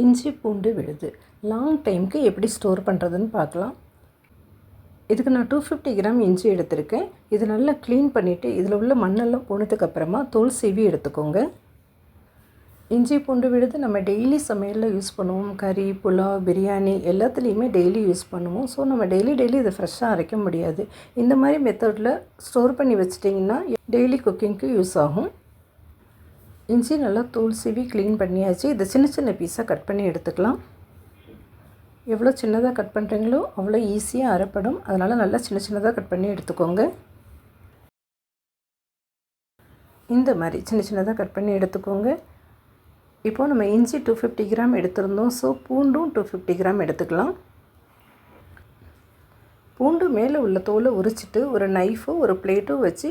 இஞ்சி பூண்டு விழுது லாங் டைமுக்கு எப்படி ஸ்டோர் பண்ணுறதுன்னு பார்க்கலாம். இதுக்கு நான் 250 கிராம் இஞ்சி எடுத்திருக்கேன். இது நல்லா க்ளீன் பண்ணிவிட்டு இதில் உள்ள மண்ணெல்லாம் போனதுக்கப்புறமா தோல் சீவி எடுத்துக்கோங்க. இஞ்சி பூண்டு விழுது நம்ம டெய்லி சமையலில் யூஸ் பண்ணுவோம். கறி, புலாவ், பிரியாணி எல்லாத்துலேயுமே டெய்லி யூஸ் பண்ணுவோம். ஸோ நம்ம டெய்லி இதை ஃப்ரெஷ்ஷாக அரைக்க முடியாது. இந்த மாதிரி மெத்தடில் ஸ்டோர் பண்ணி வச்சிட்டிங்கன்னா டெய்லி குக்கிங்க்கு யூஸ் ஆகும். இஞ்சி நல்லா தோல் சீவி க்ளீன் பண்ணியாச்சு. இதை சின்ன சின்ன பீஸாக கட் பண்ணி எடுத்துக்கலாம். எவ்வளோ சின்னதாக கட் பண்ணுறீங்களோ அவ்வளோ ஈஸியாக அரைப்படும். அதனால் நல்லா சின்ன சின்னதாக கட் பண்ணி எடுத்துக்கோங்க. இந்த மாதிரி சின்ன சின்னதாக கட் பண்ணி எடுத்துக்கோங்க. இப்போது நம்ம இஞ்சி 250 கிராம் எடுத்திருந்தோம். ஸோ பூண்டும் 250 கிராம் எடுத்துக்கலாம். பூண்டு மேலே உள்ள தோலை உரிச்சிட்டு ஒரு நைஃபோ ஒரு பிளேட்டோ வச்சு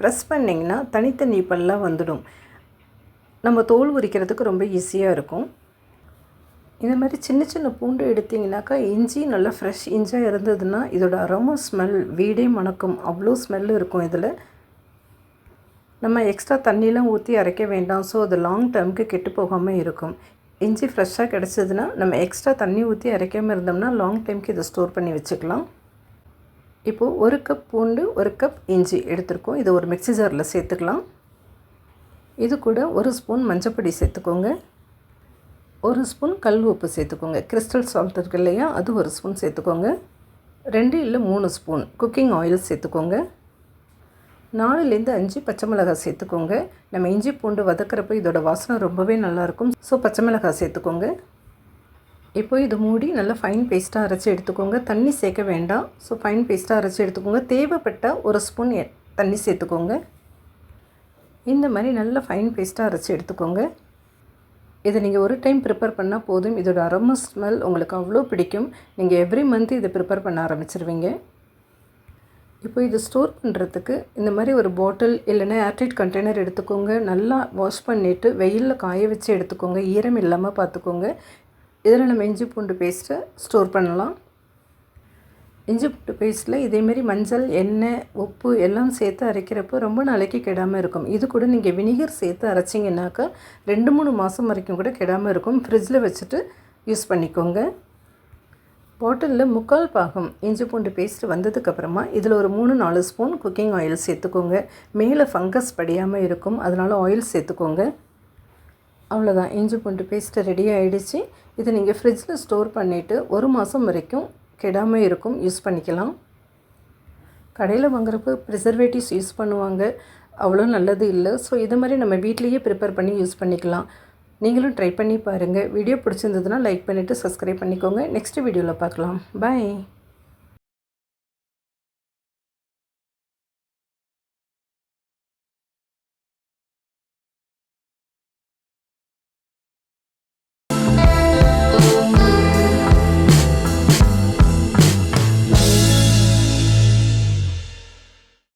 ப்ரெஸ் பண்ணிங்கன்னா தனித்தனி பல்லாக வந்துடும். நம்ம தோல் உரிக்கிறதுக்கு ரொம்ப ஈஸியாக இருக்கும். இந்த மாதிரி சின்ன சின்ன பூண்டு எடுத்திங்கனாக்கா இஞ்சி நல்லா ஃப்ரெஷ் இஞ்சாக இருந்ததுன்னா இதோட அரோமா ஸ்மெல் வீடே மணக்கும். அவ்வளோ ஸ்மெல் இருக்கும். இதில் நம்ம எக்ஸ்ட்ரா தண்ணிலாம் ஊற்றி அரைக்க வேண்டாம். ஸோ அது லாங் டேர்முக்கு கெட்டு போகாமல் இருக்கும். இஞ்சி ஃப்ரெஷ்ஷாக கிடச்சதுன்னா நம்ம எக்ஸ்ட்ரா தண்ணி ஊற்றி அரைக்காமல் இருந்தோம்னா லாங் டைமுக்கு இதை ஸ்டோர் பண்ணி வச்சுக்கலாம். இப்போது 1 கப் பூண்டு 1 கப் இஞ்சி எடுத்துருக்கோம். இதை ஒரு மிக்ஸி ஜாரில் சேர்த்துக்கலாம். இது கூட 1 ஸ்பூன் மஞ்சப்பொடி சேர்த்துக்கோங்க. 1 ஸ்பூன் கல் உப்பு சேர்த்துக்கோங்க. கிறிஸ்டல் சால்ட் இருக்கு இல்லையா, அது 1 ஸ்பூன் சேர்த்துக்கோங்க. 2 இல்லை 3 ஸ்பூன் குக்கிங் ஆயில் சேர்த்துக்கோங்க. 4லேருந்து 5 பச்சை மிளகாய் சேர்த்துக்கோங்க. நம்ம இஞ்சி பூண்டு வதக்கிறப்போ இதோட வாசனை ரொம்பவே நல்லாயிருக்கும். ஸோ பச்சை மிளகாய் சேர்த்துக்கோங்க. இப்போ இது மூடி நல்லா ஃபைன் பேஸ்ட்டாக அரைச்சி எடுத்துக்கோங்க. தண்ணி சேர்க்க வேண்டாம். ஸோ ஃபைன் பேஸ்ட்டாக அரைச்சி எடுத்துக்கோங்க. தேவைப்பட்டால் 1 ஸ்பூன் தண்ணி சேர்த்துக்கோங்க. இந்த மாதிரி நல்லா ஃபைன் பேஸ்ட்டாக அரைச்சி எடுத்துக்கோங்க. இதை நீங்கள் ஒரு டைம் ப்ரிப்பேர் பண்ணால் போதும். இதோட அரோமா ஸ்மெல் உங்களுக்கு அவ்வளோ பிடிக்கும். நீங்கள் எவ்ரி மந்த் இதை ப்ரிப்பேர் பண்ண ஆரம்பிச்சிருவீங்க. இப்போ இது ஸ்டோர் பண்ணுறதுக்கு இந்த மாதிரி ஒரு பாட்டில் இல்லைன்னா ஏர்டைட் கண்டெய்னர் எடுத்துக்கோங்க. நல்லா வாஷ் பண்ணிவிட்டு வெயிலில் காய வச்சு எடுத்துக்கோங்க. ஈரம் இல்லாமல் பார்த்துக்கோங்க. இதில் நம்ம இஞ்சி பூண்டு பேஸ்ட்டை ஸ்டோர் பண்ணலாம். இஞ்சி பூண்டு பேஸ்ட்டில் இதேமாரி மஞ்சள், எண்ணெய், உப்பு எல்லாம் சேர்த்து அரைக்கிறப்போ ரொம்ப நாளைக்கு கெடாமல் இருக்கும். இது கூட நீங்கள் வினிகர் சேர்த்து அரைச்சிங்கனாக்கா 2-3 மாதம் வரைக்கும் கூட கெடாமல் இருக்கும். ஃப்ரிட்ஜில் வச்சுட்டு யூஸ் பண்ணிக்கோங்க. பாட்டிலில் 3/4 பாகம் இஞ்சி பூண்டு பேஸ்ட்டு வந்ததுக்கப்புறமா இதில் ஒரு 3-4 ஸ்பூன் குக்கிங் ஆயில் சேர்த்துக்கோங்க. மேலே ஃபங்கஸ் படியாமல் இருக்கும். அதனால் ஆயில் சேர்த்துக்கோங்க. அவ்வளோதான், இஞ்சி பூண்டு பேஸ்ட்டு ரெடி ஆகிடுச்சு. இதை நீங்கள் ஃப்ரிட்ஜில் ஸ்டோர் பண்ணிவிட்டு 1 மாதம் வரைக்கும் கெடாமல் இருக்கும். யூஸ் பண்ணிக்கலாம். கடையில் வாங்குறப்போ ப்ரிசர்வேட்டிவ்ஸ் யூஸ் பண்ணுவாங்க. அவ்வளோ நல்லது இல்லை. ஸோ இது மாதிரி நம்ம வீட்லேயே ப்ரிப்பேர் பண்ணி யூஸ் பண்ணிக்கலாம். நீங்களும் ட்ரை பண்ணி பாருங்கள். வீடியோ பிடிச்சிருந்ததுன்னா லைக் பண்ணிவிட்டு சப்ஸ்கிரைப் பண்ணிக்கோங்க. நெக்ஸ்ட் வீடியோவில் பார்க்கலாம். பாய்.